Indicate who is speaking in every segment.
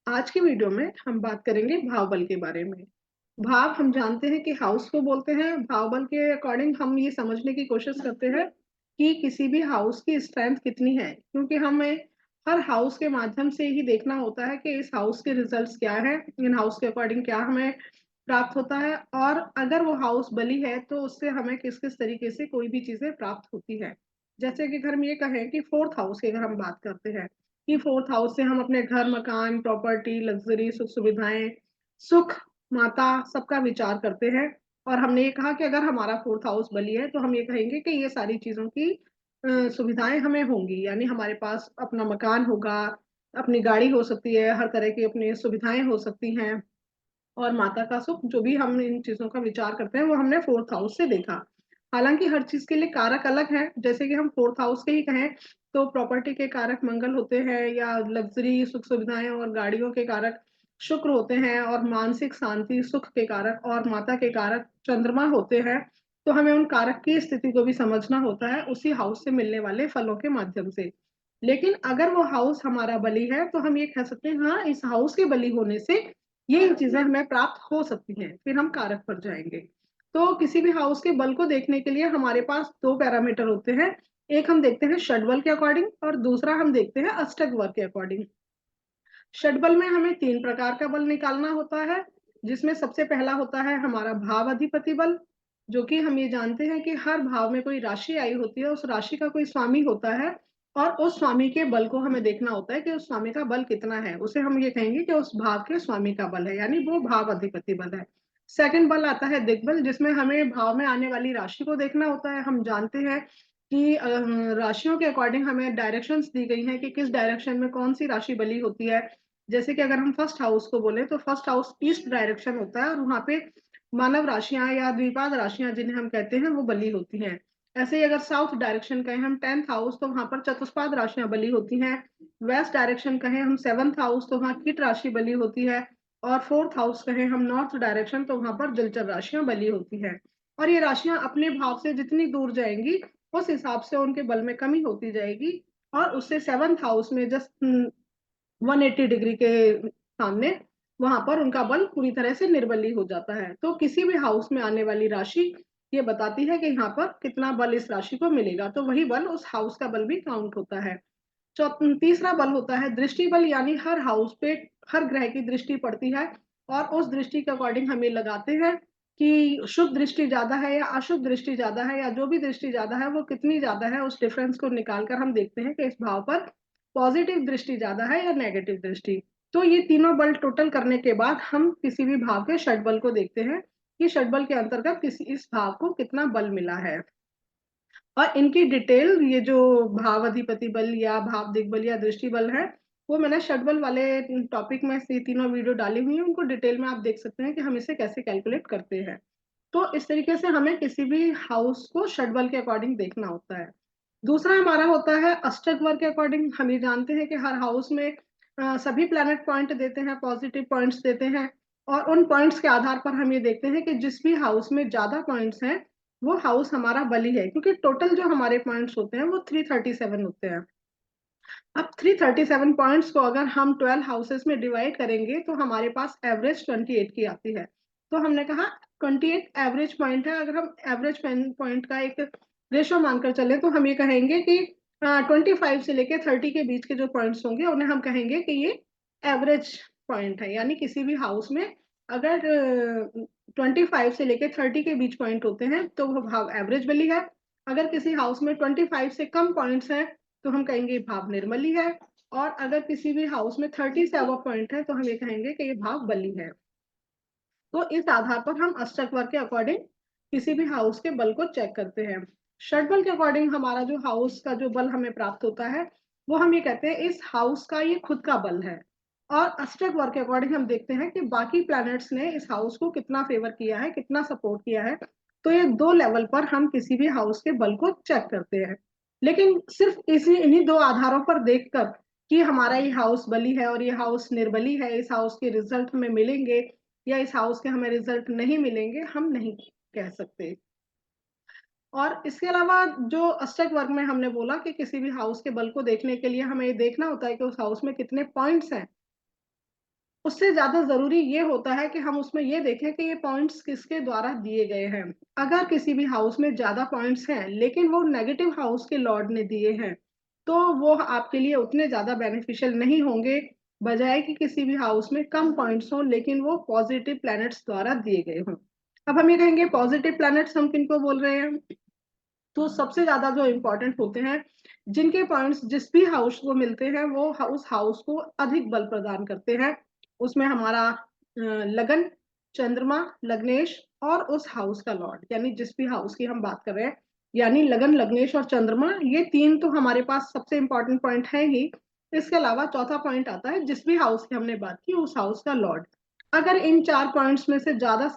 Speaker 1: आज की वीडियो में हम बात करेंगे भाव बल के बारे में। भाव हम जानते हैं कि हाउस को बोलते हैं। भाव बल के अकॉर्डिंग हम ये समझने की कोशिश करते हैं कि किसी भी हाउस की स्ट्रेंथ कितनी है, क्योंकि हमें हर हाउस के माध्यम से ही देखना होता है कि इस हाउस के रिजल्ट्स क्या हैं, इन हाउस के अकॉर्डिंग क्या हमें प्राप्त होता है और अगर वो हाउस बली है तो उससे हमें किस-किस तरीके से कोई भी चीज़ें प्राप्त होती हैं। जैसे कि अगर हम ये कहें कि 4th हाउस की अगर हम बात करते हैं कि 4th हाउस से हम अपने घर, मकान, प्रॉपर्टी, लग्ज़री, सुख-सुविधाएँ, सुख, माता सबका विचार करते हैं और हमने ये कहा कि अगर हमारा 4th हाउस बली है तो हम ये कहेंगे कि ये सारी चीज़ों की सुविधाएँ हमें होंगी। यानी हमारे पास अपना मकान होगा, अपनी गाड़ी हो सकती है, हर तरह की अपनी सुविधाएँ हो सकती हैं। और माता का सुख, जो भी हम इन चीज़ों का विचार करते हैं, वो हमने 4th हाउस से देखा। हालाँकि हर चीज़ के लिए कारक अलग हैं, जैसे कि हम 4th हाउस के ही कहें, तो प्रॉपर्टी के कारक मंगल होते हैं या लग्ज़री सुख-सुविधाएँ और गाड़ियों के कारक शुक्र होते हैं और मानसिक शांति, सुख के कारक और माता के कारक चंद्रमा होते हैं। तो हमें उन कारक की स्थिति को भी समझना होता है, उसी हाउस से मिलने वाले फलों के माध्यम से। लेकिन अगर वो हाउस हमारा बली है, तो हम ये कह सकते हैं, हाँ, इस हाउस के बली होने से ये चीज़ें हमें प्राप्त हो सकती हैं, फिर हम कारक पर जाएँगे। तो किसी भी हाउस के बल को देखने के लिए हमारे पास 2 पैरामीटर होते हैं। एक हम देखते हैं षटबल के अकॉर्डिंग और दूसरा हम देखते हैं अष्टक बल के अकॉर्डिंग। षटबल में हमें 3 प्रकार का बल निकालना होता है, जिसमें सबसे पहला होता है हमारा भाव अधिपति बल, जो कि हम ये जानते हैं कि हर भाव में कोई राशि आई होती है, उस राशि का कोई स्वामी होता है और उस स्वामी के बल को हमें देखना होता है कि उस स्वामी का बल कितना है। उसे हम ये कहेंगे कि उस भाव के स्वामी का बल है, यानी वो भाव अधिपति बल है। सेकंड बल आता है दिग्बल, जिसमें हमें भाव में आने वाली राशि को देखना होता है। हम जानते हैं कि राशियों के अकॉर्डिंग हमें डायरेक्शंस दी गई हैं कि किस डायरेक्शन में कौन-सी राशि बली होती है। जैसे कि अगर हम फर्स्ट हाउस को बोलें तो फर्स्ट हाउस ईस्ट डायरेक्शन होता है और वहाँ पे मानव राशियाँ या द्विपाद राशियाँ जिन्हें हम कहते हैं वो बली होती हैं। ऐसे ही अगर साउथ डायरेक्शन कहें हम 10th हाउस तो वहाँ पर चतुष्पाद राशियाँ बली होती हैं। वेस्ट डायरेक्शन कहें हम 7th हाउस तो वहाँ कीट राशि बली होती है और 4th हाउस कहें हम नॉर्थ डायरेक्शन तो वहाँ पर जलचर राशियाँ बली होती हैं। और ये राशियाँ अपने भाव से जितनी दूर जाएँगी, उस हिसाब से उनके बल में कमी होती जाएगी और उससे 7th हाउस में जस्ट 180 डिग्री के सामने वहाँ पर उनका बल पूरी तरह से निर्बली हो जाता है। तो किसी भी हाउस में आने वाली राशि ये बताती है कि यहाँ पर कितना बल इस राशि को मिलेगा, तो वही बल उस हाउस का बल भी काउंट होता है। तीसरा बल होता है दृष्टि बल, यानी हर हाउस पे हर ग्रह की दृष्टि पड़ती है और उस दृष्टि के अकॉर्डिंग हम ये लगाते हैं कि शुभ दृष्टि ज़्यादा है या अशुभ दृष्टि ज़्यादा है या जो भी दृष्टि ज़्यादा है वो कितनी ज़्यादा है, उस डिफरेंस को निकाल कर हम देखते हैं कि इस भाव पर पॉजिटिव दृष्टि ज़्यादा है या नेगेटिव दृष्टि। तो ये तीनों बल टोटल करने के बाद हम किसी भी भाव के षटबल को देखते हैं कि षटबल के अंतर्गत किसी इस भाव को कितना बल मिला है। और इनकी डिटेल ये जो भाव अधिपति बल या भाव दिग्बल या दृष्टि बल है, वो मैंने षटबल वाले टॉपिक में ये तीनों वीडियो डाली हुई हैं, उनको डिटेल में आप देख सकते हैं कि हम इसे कैसे कैलकुलेट करते हैं। तो इस तरीके से हमें किसी भी हाउस को षटबल के अकॉर्डिंग देखना होता है। दूसरा हमारा होता है अष्टक वर्ग के अकॉर्डिंग। हम ये जानते हैं कि हर हाउस में सभी प्लैनेट पॉइंट देते हैं, पॉजिटिव पॉइंट्स देते हैं और उन पॉइंट्स के आधार पर हम ये देखते हैं कि जिस भी हाउस में ज़्यादा पॉइंट्स हैं, वो हाउस हमारा बली है, क्योंकि टोटल जो हमारे पॉइंट्स होते हैं वो 337 होते हैं। अब 337 पॉइंट्स को अगर हम 12 हाउसेस में डिवाइड करेंगे तो हमारे पास एवरेज 28 की आती है। तो हमने कहा 28 एवरेज पॉइंट है। अगर हम एवरेज पॉइंट का एक रेशो मानकर चले तो हम ये कहेंगे कि 25 से लेके 30 के बीच के जो पॉइंट्स होंगे उन्हें हम कहेंगे कि ये एवरेज पॉइंट है। यानी किसी भी हाउस में अगर 25 से लेके 30 के बीच पॉइंट होते हैं तो वो भाव एवरेज बली है। अगर किसी हाउस में 25 से कम पॉइंट्स हैं तो हम कहेंगे भाव निर्मली है और अगर किसी भी हाउस में 30 से अबव पॉइंट है तो हम ये कहेंगे कि ये भाव बली है। तो इस आधार पर हम अष्टक वर्ग के अकॉर्डिंग किसी भी हाउस के बल को चेक करते हैं। षटबल के अकॉर्डिंग हमारा जो हाउस का जो बल हमें प्राप्त होता है, वो हम ये कहते हैं इस हाउस का ये खुद का बल है। और अष्टक वर्ग के अकॉर्डिंग हम देखते हैं कि बाकी प्लैनेट्स ने इस हाउस को कितना फेवर किया है, कितना सपोर्ट किया है। तो ये 2 लेवल पर हम किसी भी हाउस के बल को चेक करते हैं। लेकिन सिर्फ इन्हीं 2 आधारों पर देखकर कि हमारा ये हाउस बली है और ये हाउस निर्बली है, इस हाउस के रिजल्ट हमें मिलेंगे या इस हाउस के हमें रिजल्ट नहीं मिलेंगे, हम नहीं कह सकते। और इसके अलावा जो अष्टक वर्ग में हमने बोला कि किसी भी हाउस के बल को देखने के लिए हमें ये देखना होता है कि उस हाउस में कितने पॉइंट्स हैं। उससे ज़्यादा ज़रूरी ये होता है कि हम उसमें ये देखें कि ये पॉइंट्स किसके द्वारा दिए गए हैं। अगर किसी भी हाउस में ज़्यादा पॉइंट्स हैं, लेकिन वो नेगेटिव हाउस के लॉर्ड ने दिए हैं, तो वो आपके लिए उतने ज़्यादा बेनिफिशियल नहीं होंगे, बजाय कि किसी भी हाउस में कम पॉइंट्स हों, लेकिन वो पॉजिटिव प्लैनेट्स द्वारा दिए गए हों। अब हम ये कहेंगे पॉजिटिव प्लैनेट्स हम किनको बोल रहे हैं? तो सबसे ज़्यादा जो इम्पोर्टेंट होते हैं, जिनके पॉइंट्स जिस भी हाउस को मिलते हैं, वो उस हाउस को अधिक बल प्रदान करते हैं। उसमें हमारा लगन, चंद्रमा, लग्नेश और उस हाउस का लॉर्ड, यानी जिस भी हाउस की हम बात कर रहे हैं, यानी लगन, लग्नेश और चंद्रमा, ये 3 तो हमारे पास सबसे इम्पोर्टेंट पॉइंट है ही। इसके अलावा चौथा पॉइंट आता है जिस भी हाउस की हमने बात की, उस हाउस का लॉर्ड। अगर इन 4 पॉइंट्स में से ज़्यादा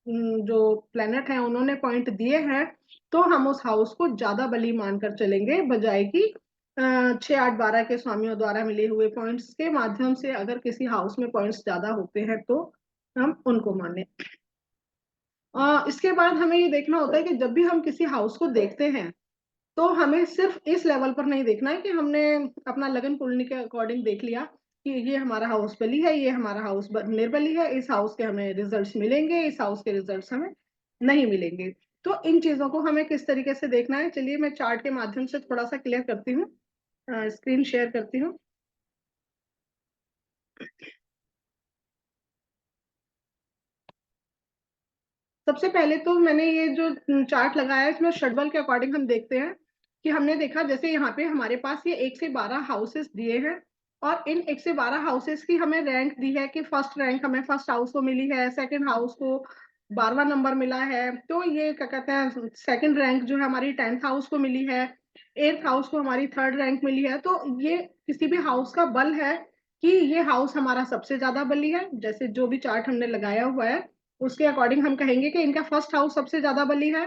Speaker 1: जो प्लैनेट हैं उन्होंने पॉइंट दिए हैं, तो हम उस हाउस को ज्यादा बली मानकर चलेंगे, बजाय कि 6 8 12 के स्वामियों द्वारा मिले हुए पॉइंट्स के माध्यम से अगर किसी हाउस में पॉइंट्स ज्यादा होते हैं तो हम उनको माने। इसके बाद हमें ये देखना होता है कि जब भी हम किसी हाउस को देखते हैं, तो हमें सिर्फ इस लेवल पर नहीं देखना है कि हमने अपना लगन कुंडली के अकॉर्डिंग देख लिया कि ये हमारा हाउस बली है, ये हमारा हाउस निर्बली है, इस हाउस के हमें रिजल्ट्स मिलेंगे, इस हाउस के रिजल्ट्स हमें नहीं मिलेंगे। तो इन चीजों को हमें किस तरीके से देखना है, चलिए मैं चार्ट के माध्यम से थोड़ा सा क्लियर करती हूँ, स्क्रीन शेयर करती हूँ। सबसे पहले तो मैंने ये जो चार्ट लगाया है, इसमें षटबल के अकॉर्डिंग हम देखते हैं कि हमने देखा जैसे यहाँ पे हमारे पास ये 1 से 12 हाउसेस दिए हैं, और इन 1 से 12 हाउसेस की हमें रैंक दी है कि फर्स्ट रैंक हमें फर्स्ट हाउस को मिली है, सेकंड हाउस को 12वां नंबर मिला है, तो ये क्या कहते हैं सेकंड रैंक जो है हमारी 10th हाउस को मिली है, 8th हाउस को हमारी थर्ड रैंक मिली है। तो ये किसी भी हाउस का बल है कि ये हाउस हमारा सबसे ज्यादा बली है। जैसे जो भी चार्ट हमने लगाया हुआ है उसके अकॉर्डिंग हम कहेंगे कि इनका फर्स्ट हाउस सबसे ज्यादा बली है,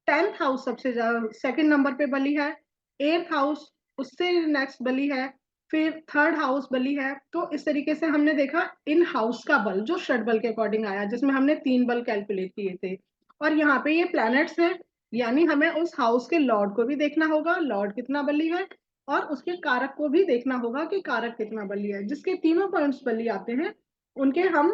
Speaker 1: 10th हाउस सबसे ज्यादा सेकंड नंबर पे बली है, 8th हाउस उससे नेक्स्ट बली है, फिर थर्ड हाउस बली है। तो इस तरीके से हमने देखा इन हाउस का बल जो षट बल के अकॉर्डिंग आया, जिसमें हमने 3 बल कैलकुलेट किए थे। और यहाँ पे ये प्लैनेट्स हैं, यानी हमें उस हाउस के लॉर्ड को भी देखना होगा, लॉर्ड कितना बली है, और उसके कारक को भी देखना होगा कि कारक कितना बली है। जिसके तीनों पॉइंट्स बली आते हैं, उनके हम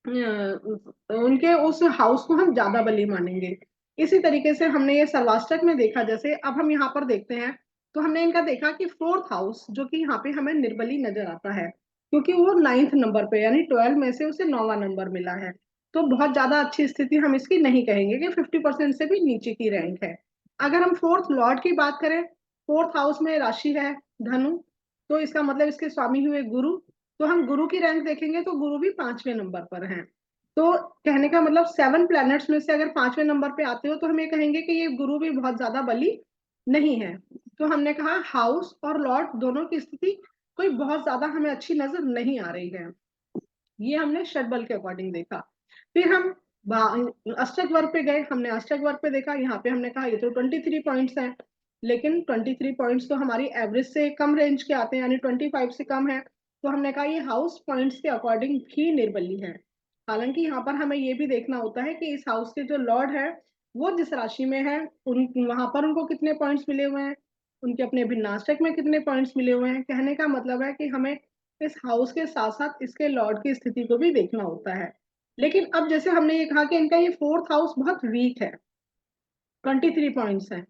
Speaker 1: उनके उस हाउस को हम ज्यादा बली मानेंगे। इसी तरीके से हमने ये सर्वाष्टक में देखा। जैसे अब हम यहाँ पर देखते हैं, तो हमने इनका देखा कि फोर्थ हाउस जो कि यहाँ पे हमें निर्बली नजर आता है, क्योंकि वो 9th नंबर पे यानी 12 में से उसे 9वां नंबर मिला है। तो बहुत ज्यादा अच्छी स्थिति हम इसकी नहीं कहेंगे कि 50% से भी नीचे की रैंक है। अगर हम फोर्थ लॉर्ड की बात करें, फोर्थ हाउस में राशि है धनु, तो इसका मतलब इसके स्वामी हुए गुरु। तो हम गुरु की रैंक देखेंगे तो गुरु भी 5वें नंबर पर हैं। तो कहने का मतलब 7 प्लैनेट्स में से अगर 5वें नंबर पे आते हो, तो हम ये कहेंगे कि ये गुरु भी बहुत ज्यादा बली नहीं है। तो हमने कहा हाउस और लॉर्ड दोनों की स्थिति कोई बहुत ज्यादा हमें अच्छी नजर नहीं आ रही है। ये हमने षटबल के अकॉर्डिंग देखा। फिर हम अष्टक वर्ग पे गए, हमने अष्टक वर्ग पे देखा। यहाँ पे हमने कहा ये तो 23 पॉइंट्स हैं, लेकिन 23 पॉइंट्स तो हमारी एवरेज से कम रेंज के आते हैं, यानी 25 से कम है। तो हमने कहा ये हाउस पॉइंट्स के अकॉर्डिंग ही निर्बली है। हालांकि यहाँ पर हमें ये भी देखना होता है कि इस हाउस के जो लॉर्ड है वो जिस राशि में है, उन वहां पर उनको कितने पॉइंट्स मिले हुए हैं, उनके अपने भिन्नाष्टक में कितने पॉइंट्स मिले हुए हैं। कहने का मतलब है कि हमें इस हाउस के साथ साथ इसके लॉर्ड की स्थिति को भी देखना होता है। लेकिन अब जैसे हमने ये कहा कि इनका ये फोर्थ हाउस बहुत वीक है, 23 पॉइंट्स हैं,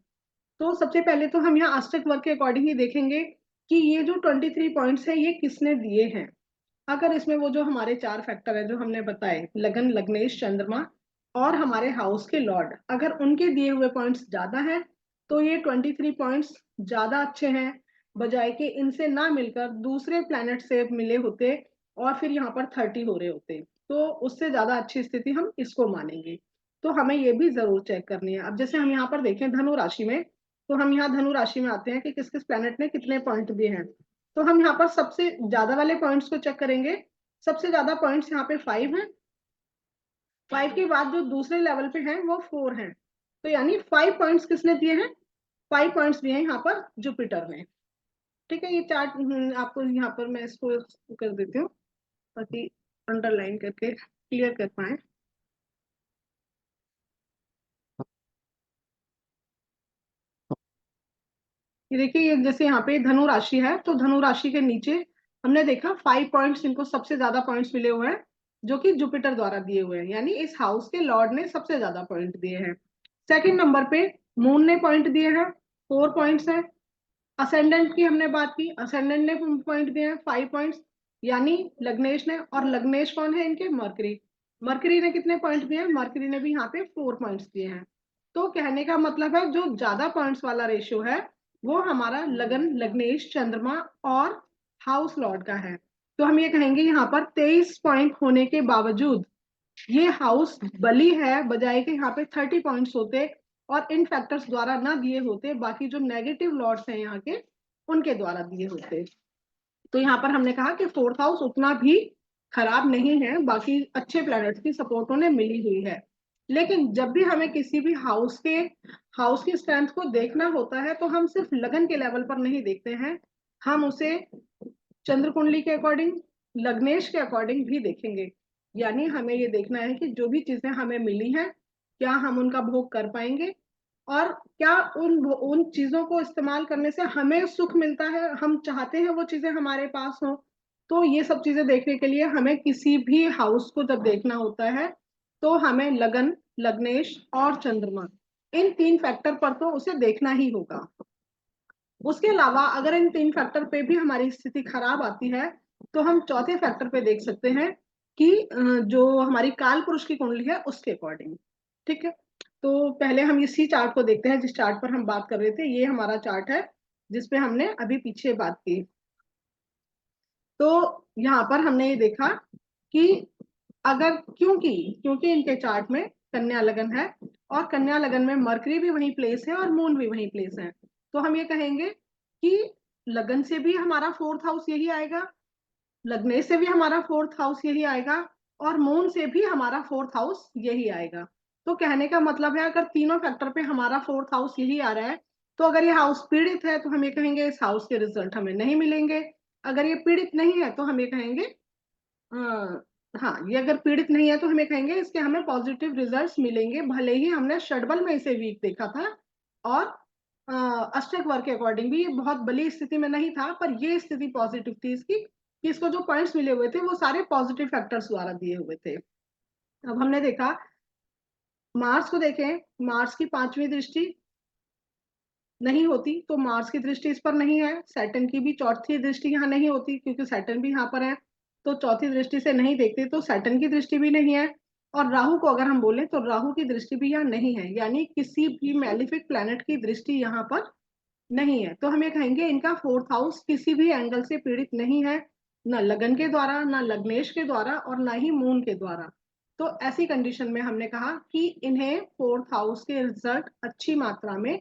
Speaker 1: तो सबसे पहले तो हम यहाँ अष्टक वर्ग के अकॉर्डिंग ही देखेंगे कि ये जो 23 पॉइंट्स है ये किसने दिए हैं। अगर इसमें वो जो हमारे 4 फैक्टर है जो हमने बताए, लगन, लग्नेश, चंद्रमा और हमारे हाउस के लॉर्ड, अगर उनके दिए हुए पॉइंट्स ज्यादा हैं, तो ये 23 पॉइंट्स ज्यादा अच्छे हैं, बजाय कि इनसे ना मिलकर दूसरे प्लैनेट से मिले होते और फिर यहाँ पर 30 हो रहे होते, तो उससे ज्यादा अच्छी स्थिति हम इसको मानेंगे। तो हमें ये भी जरूर चेक करनी है। अब जैसे हम यहाँ पर देखें धनु राशि में, तो हम यहाँ धनु राशि में आते हैं कि किस किस प्लैनेट ने कितने पॉइंट दिए हैं। तो हम यहाँ पर सबसे ज्यादा वाले पॉइंट्स को चेक करेंगे। सबसे ज्यादा पॉइंट्स यहाँ पे 5 हैं, 5 के बाद जो दूसरे लेवल पे हैं वो 4 हैं। तो यानी 5 पॉइंट्स किसने दिए हैं, 5 पॉइंट्स दिए हैं यहाँ पर जुपिटर ने। ठीक है, ये चार्ट आपको यहाँ पर मैं इसको कर देती हूँ ताकि अंडरलाइन करके क्लियर कर पाए। ये देखिए, ये जैसे यहाँ पे धनु राशि है, तो धनु राशि के नीचे हमने देखा 5 पॉइंट्स इनको सबसे ज्यादा पॉइंट्स मिले हुए हैं, जो कि जुपिटर द्वारा दिए हुए हैं, यानी इस हाउस के लॉर्ड ने सबसे ज्यादा पॉइंट दिए हैं। सेकंड नंबर पे मून ने पॉइंट दिए हैं, 4 पॉइंट्स है। असेंडेंट की हमने बात की, असेंडेंट ने पॉइंट दिए हैं 5 पॉइंट्स, यानी लग्नेश ने। और लग्नेश कौन है इनके? मरकरी। मरकरी ने कितने पॉइंट दिए हैं? मरकरी ने भी यहाँ पे 4 पॉइंट्स दिए हैं। तो कहने का मतलब है जो ज्यादा पॉइंट्स वाला रेशियो है वो हमारा लगन, लग्नेश, चंद्रमा और हाउस लॉर्ड का है। तो हम ये कहेंगे यहाँ पर 23 पॉइंट होने के बावजूद ये हाउस बली है, बजाय के यहाँ पे 30 पॉइंट्स होते और इन फैक्टर्स द्वारा ना दिए होते, बाकी जो नेगेटिव लॉर्ड्स हैं यहाँ के उनके द्वारा दिए होते। तो यहाँ पर हमने कहा कि फोर्थ हाउस उतना भी खराब नहीं है, बाकी अच्छे प्लैनेट्स की सपोर्ट उन्हें मिली हुई है। लेकिन जब भी हमें किसी भी हाउस की स्ट्रेंथ को देखना होता है तो हम सिर्फ लगन के लेवल पर नहीं देखते हैं, हम उसे चंद्र कुंडली के अकॉर्डिंग, लग्नेश के अकॉर्डिंग भी देखेंगे। यानी हमें ये देखना है कि जो भी चीजें हमें मिली हैं क्या हम उनका भोग कर पाएंगे, और क्या उन चीजों को इस्तेमाल करने से हमें सुख मिलता है, हम चाहते हैं वो चीजें हमारे पास हो। तो ये सब चीजें देखने के लिए हमें किसी भी हाउस को जब देखना होता है तो हमें लगन, लग्नेश और चंद्रमा, इन 3 फैक्टर पर तो उसे देखना ही होगा। उसके अलावा अगर इन 3 फैक्टर पे भी हमारी स्थिति खराब आती है तो हम चौथे फैक्टर पे देख सकते हैं कि जो हमारी काल पुरुष की कुंडली है उसके अकॉर्डिंग। ठीक है, तो पहले हम इसी चार्ट को देखते हैं जिस चार्ट पर हम बात कर रहे थे। ये हमारा चार्ट है जिसपे हमने अभी पीछे बात की। तो यहाँ पर हमने ये देखा कि अगर क्योंकि क्योंकि इनके चार्ट में कन्या लगन है और कन्या लगन में मरकरी भी वही प्लेस है और मून भी वही प्लेस है, तो हम ये कहेंगे कि लगन से भी हमारा फोर्थ हाउस यही आएगा, लगने से भी हमारा फोर्थ हाउस यही आएगा और मून से भी हमारा फोर्थ हाउस यही आएगा। तो कहने का मतलब है अगर तीनों फैक्टर पे हमारा फोर्थ हाउस यही आ रहा है तो अगर ये हाउस पीड़ित है तो हम ये कहेंगे इस हाउस के रिजल्ट हमें नहीं मिलेंगे। अगर ये पीड़ित नहीं है तो हम ये कहेंगे हाँ, ये अगर पीड़ित नहीं है तो हमें कहेंगे इसके हमें पॉजिटिव रिजल्ट्स मिलेंगे, भले ही हमने षडबल में इसे वीक देखा था और अष्टक वर्ग के अकॉर्डिंग भी ये बहुत बली स्थिति में नहीं था, पर ये स्थिति पॉजिटिव थी इसकी कि इसको जो पॉइंट्स मिले हुए थे वो सारे पॉजिटिव फैक्टर्स द्वारा दिए हुए थे। अब हमने देखा मार्स को देखें, मार्स की 5वीं दृष्टि नहीं होती तो मार्स की दृष्टि इस पर नहीं है, सैटर्न की भी चौथी दृष्टि यहाँ नहीं होती क्योंकि सैटर्न भी यहाँ पर है, तो चौथी दृष्टि से नहीं देखते, तो सैटर्न की दृष्टि भी नहीं है। और राहु को अगर हम बोले तो राहु की दृष्टि भी यहाँ नहीं है, यानी किसी भी मैलिफिक प्लैनेट की दृष्टि यहाँ पर नहीं है। तो हम ये कहेंगे इनका फोर्थ हाउस किसी भी एंगल से पीड़ित नहीं है, न लगन के द्वारा, न लग्नेश के द्वारा और ना ही मून के द्वारा। तो ऐसी कंडीशन में हमने कहा कि इन्हें फोर्थ हाउस के रिजल्ट अच्छी मात्रा में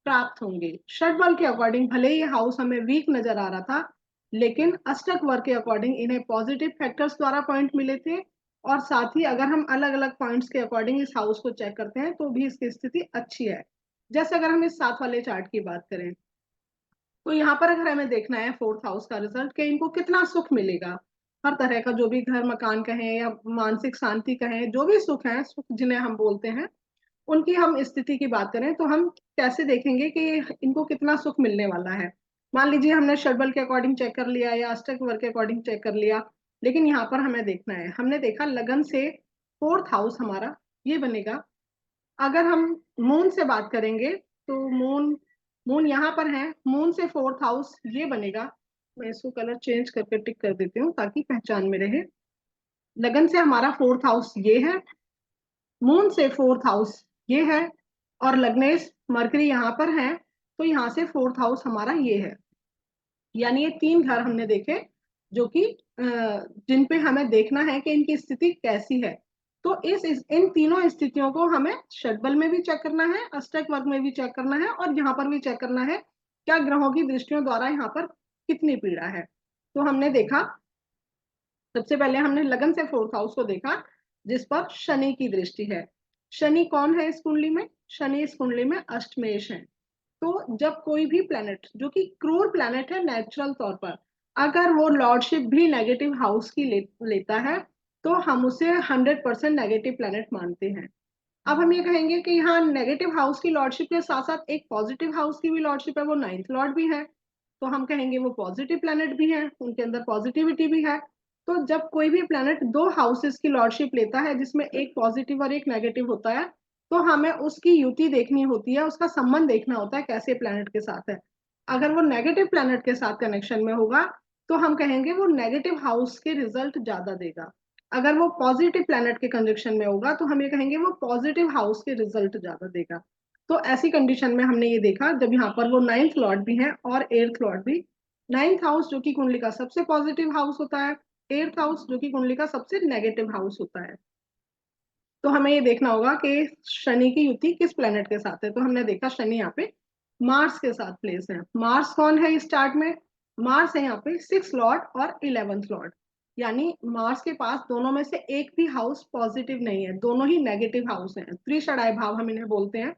Speaker 1: प्राप्त होंगे। षटबल के अकॉर्डिंग भले ही हाउस हमें वीक नजर आ रहा था, लेकिन अष्टक वर्ग के अकॉर्डिंग इन्हें पॉजिटिव फैक्टर्स द्वारा पॉइंट मिले थे। और साथ ही अगर हम अलग अलग पॉइंट्स के अकॉर्डिंग इस हाउस को चेक करते हैं तो भी इसकी स्थिति अच्छी है। जैसे अगर हम इस 7 वाले चार्ट की बात करें तो यहाँ पर अगर हमें देखना है फोर्थ हाउस का रिजल्ट कि इनको कितना सुख मिलेगा, हर तरह का जो भी घर मकान कहें या मानसिक शांति कहें, जो भी सुख है, सुख जिन्हें हम बोलते हैं, उनकी हम स्थिति की बात करें तो हम कैसे देखेंगे कि इनको कितना सुख मिलने वाला है। मान लीजिए हमने षडबल के अकॉर्डिंग चेक कर लिया या अष्टक वर्ग के अकॉर्डिंग चेक कर लिया, लेकिन यहाँ पर हमें देखना है, हमने देखा लगन से फोर्थ हाउस हमारा ये बनेगा। अगर हम मून से बात करेंगे तो मून मून यहाँ पर है, मून से फोर्थ हाउस ये बनेगा। मैं इसको कलर चेंज करके टिक कर देती हूँ ताकि पहचान में रहे। लगन से हमारा फोर्थ हाउस ये है, मून से फोर्थ हाउस ये है और लग्नेश मरकरी यहाँ पर है, तो यहाँ से फोर्थ हाउस हमारा ये है। यानी ये 3 घर हमने देखे जो कि जिन पे हमें देखना है कि इनकी स्थिति कैसी है। तो इन तीनों स्थितियों को हमें षटबल में भी चेक करना है, अष्टक वर्ग में भी चेक करना है और यहाँ पर भी चेक करना है क्या ग्रहों की दृष्टियों द्वारा यहाँ पर कितनी पीड़ा है। तो हमने देखा सबसे पहले हमने लगन से फोर्थ हाउस को देखा जिस पर शनि की दृष्टि है। शनि कौन है इस कुंडली में? शनि इस कुंडली में अष्टमेश है। तो जब कोई भी प्लेनेट जो कि क्रूर प्लेनेट है नेचुरल तौर पर, अगर वो लॉर्डशिप भी नेगेटिव हाउस की लेता है तो हम उसे 100% नेगेटिव प्लेनेट मानते हैं। अब हम ये कहेंगे कि यहाँ नेगेटिव हाउस की लॉर्डशिप के साथ साथ एक पॉजिटिव हाउस की भी लॉर्डशिप है, वो 9th लॉर्ड भी है। तो हम कहेंगे वो पॉजिटिव प्लैनेट भी है, उनके अंदर पॉजिटिविटी भी है। तो जब कोई भी प्लैनेट दो हाउसेस की लॉर्डशिप लेता है जिसमें एक पॉजिटिव और एक नेगेटिव होता है, तो हमें उसकी युति देखनी होती है, उसका संबंध देखना होता है कैसे प्लैनेट के साथ है। अगर वो नेगेटिव प्लैनेट के साथ कनेक्शन में होगा तो हम कहेंगे वो नेगेटिव हाउस के रिजल्ट ज्यादा देगा। अगर वो पॉजिटिव प्लैनेट के कंजक्शन में होगा तो हम ये कहेंगे वो पॉजिटिव हाउस के रिजल्ट ज्यादा देगा। तो ऐसी कंडीशन में हमने ये देखा जब यहाँ पर वो नाइन्थ लॉर्ड भी है और एट्थ लॉर्ड भी। नाइन्थ हाउस जो कि कुंडली का सबसे पॉजिटिव हाउस होता है, एट्थ हाउस जो कि कुंडली का सबसे नेगेटिव हाउस होता है। तो हमें ये देखना होगा कि शनि की युति किस प्लेनेट के साथ है। तो हमने देखा शनि यहाँ पे मार्स के साथ प्लेस है। मार्स कौन है स्टार्ट में? मार्स है यहाँ पे सिक्स लॉर्ड और इलेवेंथ लॉर्ड। यानी मार्स के पास दोनों में से एक भी हाउस पॉजिटिव नहीं है, दोनों ही नेगेटिव हाउस हैं। त्रिषणाय भाव हम इन्हें बोलते हैं,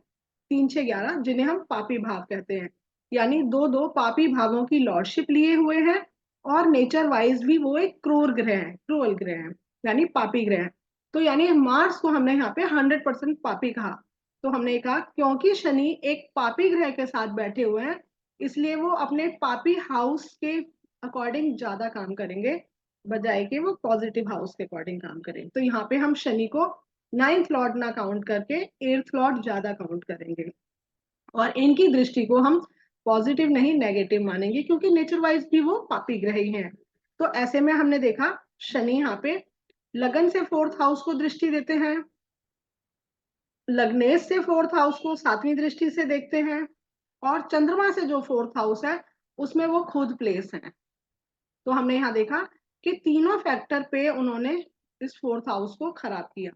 Speaker 1: 3 6 11, जिन्हें हम पापी भाव कहते हैं। यानी दो दो पापी भावों की लॉर्डशिप लिए हुए हैं और नेचर वाइज भी वो एक क्रूर ग्रह है, क्रूअल ग्रह है, यानी पापी ग्रह है। तो यानी मार्स को हमने यहाँ पे 100% पापी कहा। तो हमने कहा क्योंकि शनि एक पापी ग्रह के साथ बैठे हुए हैं, इसलिए वो अपने पापी हाउस के अकॉर्डिंग ज्यादा काम करेंगे बजाय कि वो पॉजिटिव हाउस के अकॉर्डिंग काम करें। तो यहाँ पे हम शनि को नाइन्थ लॉर्ड ना काउंट करके एट्थ लॉर्ड ज्यादा काउंट करेंगे और इनकी दृष्टि को हम पॉजिटिव नहीं नेगेटिव मानेंगे क्योंकि नेचर वाइज भी वो पापी ग्रह ही हैं। तो ऐसे में हमने देखा शनि यहाँ पे लगन से फोर्थ हाउस को दृष्टि देते हैं, लग्नेश से फोर्थ हाउस को सातवीं दृष्टि से देखते हैं, और चंद्रमा से जो फोर्थ हाउस है उसमें वो खुद प्लेस है। तो हमने यहाँ देखा कि तीनों फैक्टर पे उन्होंने इस फोर्थ हाउस को खराब किया।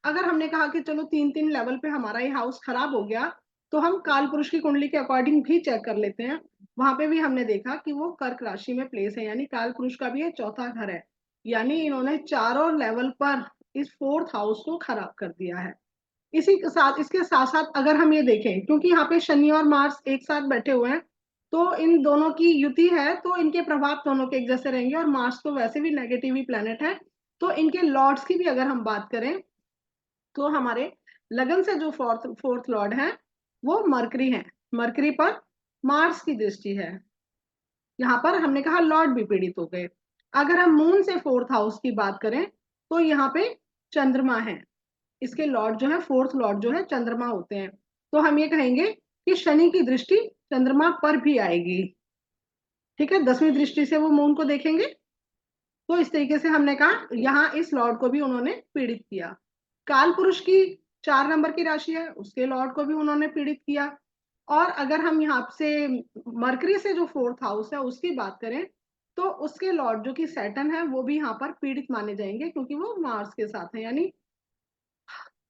Speaker 1: अगर हमने कहा कि चलो तीन तीन लेवल पे हमारा ये हाउस खराब हो गया, तो हम काल पुरुष की कुंडली के अकॉर्डिंग भी चेक कर लेते हैं। वहां पे भी हमने देखा कि वो कर्क राशि में प्लेस है, यानी काल पुरुष का भी ये चौथा घर है। यानी इन्होंने चारों लेवल पर इस फोर्थ हाउस को खराब कर दिया है। इसी के साथ इसके साथ साथ अगर हम ये देखें, क्योंकि यहाँ पे शनि और मार्स एक साथ बैठे हुए हैं, तो इन दोनों की युति है तो इनके प्रभाव दोनों के एक जैसे रहेंगे, और मार्स तो वैसे भी नेगेटिव ही प्लेनेट है। तो इनके लॉर्ड्स की भी अगर हम बात करें तो हमारे लगन से जो फोर्थ फोर्थ लॉर्ड है वो मरकरी है। मरकरी पर मार्स की दृष्टि है। यहाँ पर हमने कहा लॉर्ड भी पीड़ित हो गए। अगर हम मून से फोर्थ हाउस की बात करें तो यहाँ पे चंद्रमा है, इसके लॉर्ड जो है फोर्थ लॉर्ड जो है चंद्रमा होते हैं। तो हम ये कहेंगे कि शनि की दृष्टि चंद्रमा पर भी आएगी। ठीक है, 10वीं दृष्टि से वो मून को देखेंगे। तो इस तरीके से हमने कहा यहाँ इस लॉर्ड को भी उन्होंने पीड़ित किया। काल पुरुष की 4 नंबर की राशि है, उसके लॉर्ड को भी उन्होंने पीड़ित किया। और अगर हम यहाँ से मरकरी से जो फोर्थ हाउस है उसकी बात करें तो उसके लॉर्ड जो कि सैटर्न है वो भी यहाँ पर पीड़ित माने जाएंगे क्योंकि वो मार्स के साथ है। यानी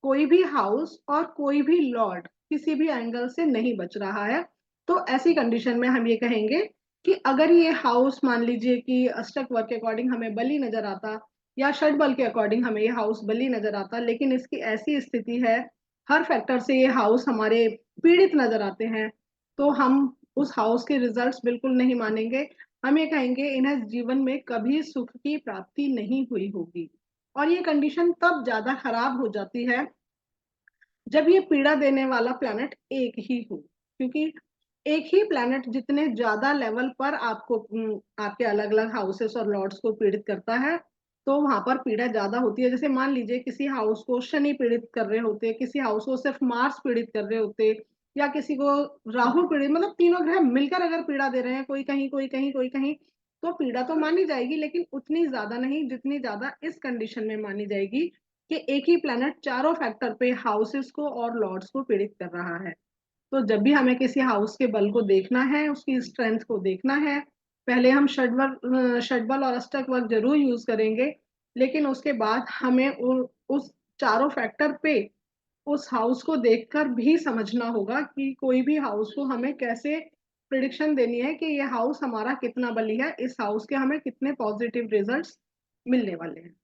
Speaker 1: कोई भी हाउस और कोई भी लॉर्ड किसी भी एंगल से नहीं बच रहा है। तो ऐसी कंडीशन में हम ये कहेंगे कि अगर ये हाउस मान लीजिए कि अष्टक वर्ग के अकॉर्डिंग हमें बली नजर आता या षड बल के अकॉर्डिंग हमें ये हाउस बली नजर आता, लेकिन इसकी ऐसी स्थिति है हर फैक्टर से ये हाउस हमारे पीड़ित नजर आते हैं, तो हम उस हाउस के रिजल्ट्स बिल्कुल नहीं मानेंगे। हम ये कहेंगे इन्हें जीवन में कभी सुख की प्राप्ति नहीं हुई होगी। और ये कंडीशन तब ज्यादा खराब हो जाती है जब ये पीड़ा देने वाला प्लैनेट एक ही हो, क्योंकि एक ही प्लैनेट जितने ज्यादा लेवल पर आपको आपके अलग अलग हाउसेस और लॉर्ड्स को पीड़ित करता है तो वहां पर पीड़ा ज्यादा होती है। जैसे मान लीजिए किसी हाउस को शनि पीड़ित कर रहे होते, किसी हाउस को सिर्फ मार्स पीड़ित कर रहे होते, या किसी को राहु पीड़ित, मतलब तीनों ग्रह मिलकर अगर पीड़ा दे रहे हैं, कोई कहीं कोई कहीं कोई कहीं, तो पीड़ा तो मानी जाएगी लेकिन उतनी ज्यादा नहीं जितनी ज्यादा इस कंडीशन में मानी जाएगी कि एक ही प्लैनेट चारों फैक्टर पे हाउसेस को और लॉर्ड्स को पीड़ित कर रहा है। तो जब भी हमें किसी हाउस के बल को देखना है, उसकी स्ट्रेंथ को देखना है, पहले हम षडबल और अष्टक वर्ग जरूर यूज करेंगे, लेकिन उसके बाद हमें उस चारों फैक्टर पे उस हाउस को देखकर भी समझना होगा कि कोई भी हाउस को हमें कैसे प्रिडिक्शन देनी है कि ये हाउस हमारा कितना बली है, इस हाउस के हमें कितने पॉजिटिव रिजल्ट्स मिलने वाले हैं।